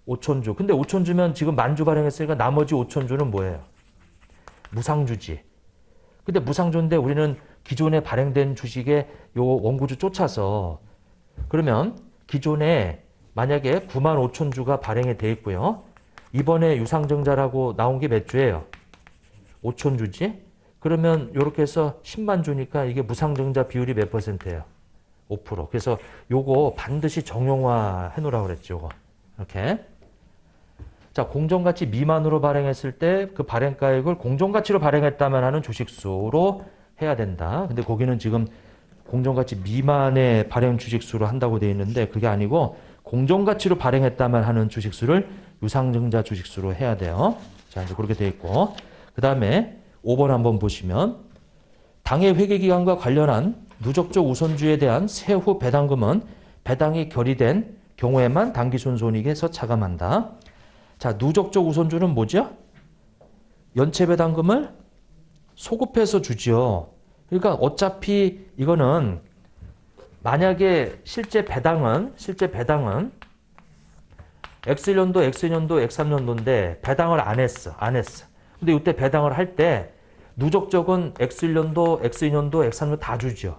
5,000주. 근데 5,000주면 지금 10,000주 발행했으니까 나머지 5,000주는 뭐예요? 무상주지. 근데 무상주인데 우리는 기존에 발행된 주식의 요 원구주 쫓아서 그러면 기존에 만약에 95,000주가 발행이 돼 있고요. 이번에 유상증자라고 나온 게 몇 주예요? 5,000주지? 그러면 이렇게 해서 10만 주니까 이게 무상증자 비율이 몇 %예요? 5%. 그래서 요거 반드시 정형화 해놓으라고 그랬죠. 요거. 이렇게. 자, 공정가치 미만으로 발행했을 때 그 발행가액을 공정가치로 발행했다면 하는 주식수로 해야 된다. 근데 거기는 지금 공정가치 미만의 발행 주식수로 한다고 되어 있는데 그게 아니고 공정가치로 발행했다면 하는 주식수를 유상증자 주식수로 해야 돼요. 자, 이제 그렇게 되어 있고. 그 다음에 5번 한번 보시면 당해 회계기간과 관련한 누적적 우선주에 대한 세후 배당금은 배당이 결의된 경우에만 당기순손익에서 차감한다. 자, 누적적 우선주는 뭐죠? 연체 배당금을 소급해서 주죠. 그러니까 어차피 이거는 만약에 실제 배당은 X1년도, X2년도, X3년도인데 배당을 안 했어. 근데 이때 배당을 할 때 누적적은 X1년도, X2년도, X3년도 다 주죠.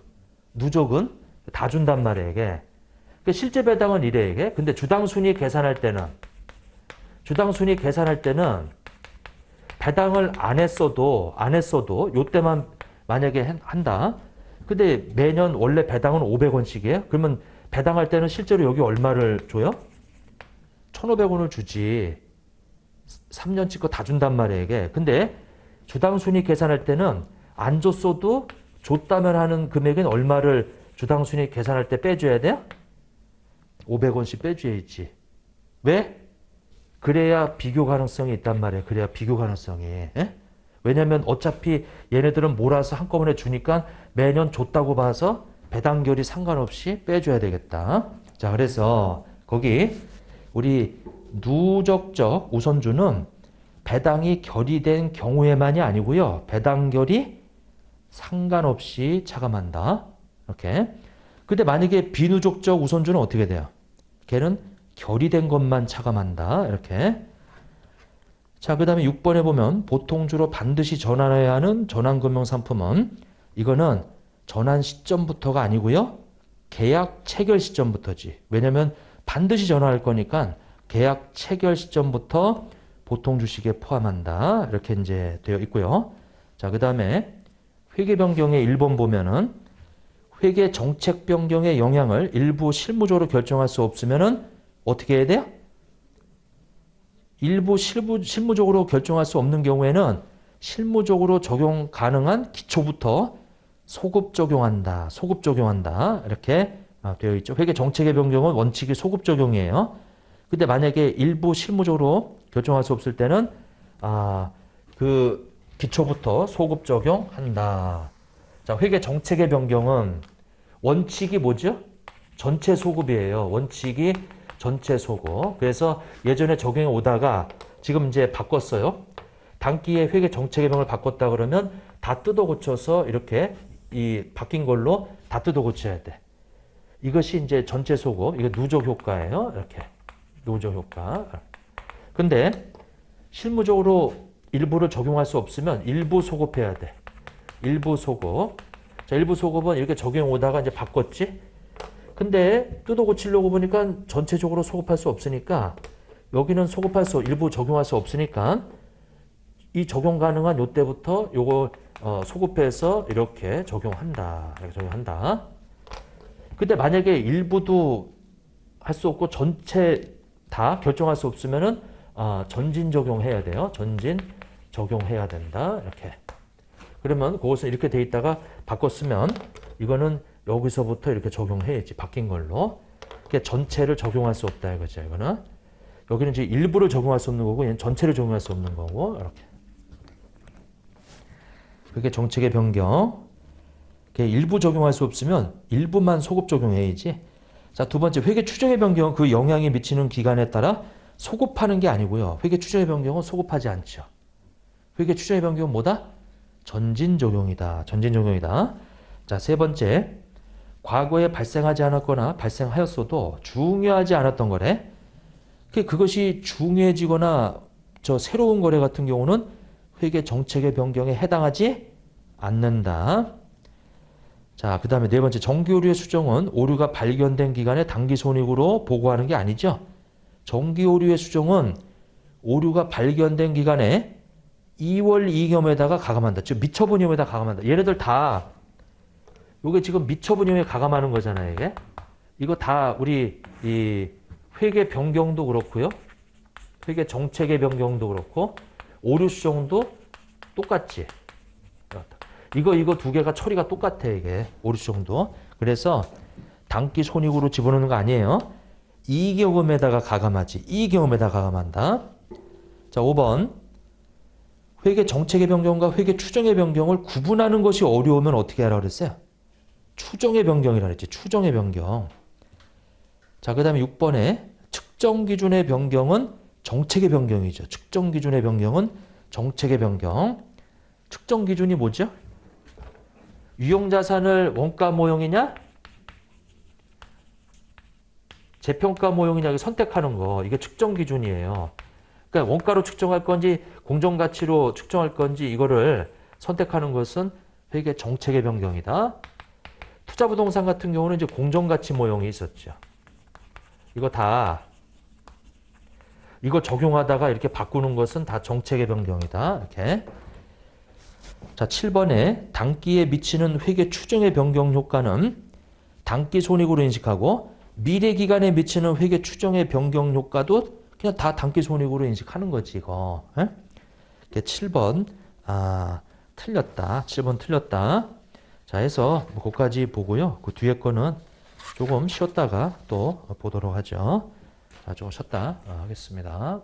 누적은 다 준단 말이에요, 이게. 그러니까 실제 배당은 이래, 이게. 근데 주당순이익 계산할 때는 배당을 안 했어도 요때만 만약에 한다. 근데 매년 원래 배당은 500원씩이에요. 그러면 배당할 때는 실제로 여기 얼마를 줘요? 1,500원을 주지. 3년치 거 다 준단 말이에요, 이게. 근데 주당순이익 계산할 때는 안 줬어도 줬다면 하는 금액은 얼마를 주당순이익 계산할 때 빼줘야 돼요? 500원씩 빼줘야지. 왜? 그래야 비교 가능성이 있단 말이에요. 그래야 비교 가능성이. 에? 왜냐면 어차피 얘네들은 몰아서 한꺼번에 주니까 매년 줬다고 봐서 배당결이 상관없이 빼줘야 되겠다. 자, 그래서 거기 우리 누적적 우선주는 배당이 결의된 경우에만이 아니고요. 배당결이 상관없이 차감한다. 이렇게. 근데 만약에 비누적적 우선주는 어떻게 돼요? 걔는 결의된 것만 차감한다. 이렇게. 자, 그 다음에 6번에 보면 보통주로 반드시 전환해야 하는 전환금융상품은 이거는 전환 시점부터가 아니고요. 계약 체결 시점부터지. 왜냐면 반드시 전환할 거니까 계약 체결 시점부터 보통 주식에 포함한다. 이렇게 이제 되어 있고요. 자, 그 다음에 회계 변경의 1번 보면은 회계 정책 변경의 영향을 일부 실무적으로 결정할 수 없으면은 어떻게 해야 돼요? 일부 실무적으로 결정할 수 없는 경우에는 실무적으로 적용 가능한 기초부터 소급 적용한다. 이렇게 되어 있죠. 회계 정책의 변경은 원칙이 소급 적용이에요. 근데 만약에 일부 실무적으로 결정할 수 없을 때는 그 기초부터 소급 적용한다. 자, 회계 정책의 변경은 원칙이 뭐죠? 전체 소급이에요. 원칙이 전체 소급. 그래서 예전에 적용해 오다가 지금 이제 바꿨어요. 단기에 회계 정책의 변경을 바꿨다 그러면 다 뜯어 고쳐서 이렇게 이 바뀐 걸로 다 뜯어 고쳐야 돼. 이것이 이제 전체 소급. 이게 누적 효과예요. 이렇게. 누적 효과. 근데 실무적으로 일부를 적용할 수 없으면 일부 소급해야 돼. 일부 소급. 자, 일부 소급은 이렇게 적용해 오다가 이제 바꿨지? 근데 뜯어 고치려고 보니까 전체적으로 소급할 수 없으니까 여기는 일부 적용할 수 없으니까 이 적용 가능한 요때부터 요거 소급해서 이렇게 적용한다. 이렇게 적용한다. 근데 만약에 일부도 할 수 없고 전체 다 결정할 수 없으면은 전진 적용해야 돼요. 전진 적용해야 된다. 이렇게. 그러면 그것은 이렇게 돼 있다가 바꿨으면 이거는 여기서부터 이렇게 적용해야지. 바뀐 걸로. 그러니까 전체를 적용할 수 없다 이거죠. 이거는. 여기는 이제 일부를 적용할 수 없는 거고 얘는 전체를 적용할 수 없는 거고. 이렇게. 그게 정책의 변경. 일부 적용할 수 없으면 일부만 소급 적용해야지. 자, 두 번째 회계 추정의 변경은 그 영향이 미치는 기간에 따라 소급하는 게 아니고요. 회계 추정의 변경은 소급하지 않죠. 회계 추정의 변경은 뭐다? 전진 적용이다. 전진 적용이다. 자, 세 번째. 과거에 발생하지 않았거나 발생하였어도 중요하지 않았던 거래. 그것이 중요해지거나 새로운 거래 같은 경우는 회계 정책의 변경에 해당하지 않는다. 자, 그 다음에 네 번째. 정기 오류의 수정은 오류가 발견된 기간에 당기 손익으로 보고하는 게 아니죠. 정기 오류의 수정은 오류가 발견된 기간에 2월 이익염에다가 가감한다. 즉 미처분 혐에다 가감한다. 얘네들 다 요게 지금 미처분임에 가감하는 거잖아요, 이게. 이거 다 우리 이 회계 변경도 그렇고요. 회계 정책의 변경도 그렇고 오류 수정도 똑같지. 이거 두 개가 처리가 똑같아, 이게. 오류 수정도. 그래서 당기 손익으로 집어넣는 거 아니에요. 이 경험에다가 가감하지. 이 경험에다가 가감한다. 자, 5번. 회계 정책의 변경과 회계 추정의 변경을 구분하는 것이 어려우면 어떻게 하라고 그랬어요? 추정의 변경이라 그랬지. 추정의 변경. 자, 그 다음에 6번에 측정 기준의 변경은 정책의 변경이죠. 측정 기준의 변경은 정책의 변경. 측정 기준이 뭐죠? 유형자산을 원가 모형이냐? 재평가 모형이냐 선택하는 거. 이게 측정 기준이에요. 그러니까 원가로 측정할 건지 공정가치로 측정할 건지 이거를 선택하는 것은 회계 정책의 변경이다. 투자부동산 같은 경우는 이제 공정가치 모형이 있었죠. 이거 적용하다가 이렇게 바꾸는 것은 다 정책의 변경이다. 이렇게. 자, 7번에 당기에 미치는 회계 추정의 변경 효과는 당기 손익으로 인식하고 미래 기간에 미치는 회계 추정의 변경 효과도 그냥 다 당기 손익으로 인식하는 거지, 이거. 에? 7번. 틀렸다. 7번 틀렸다. 자, 해서 뭐 그거까지 보고요. 그 뒤에 거는 조금 쉬었다가 또 보도록 하죠. 자, 조금 쉬었다 하겠습니다.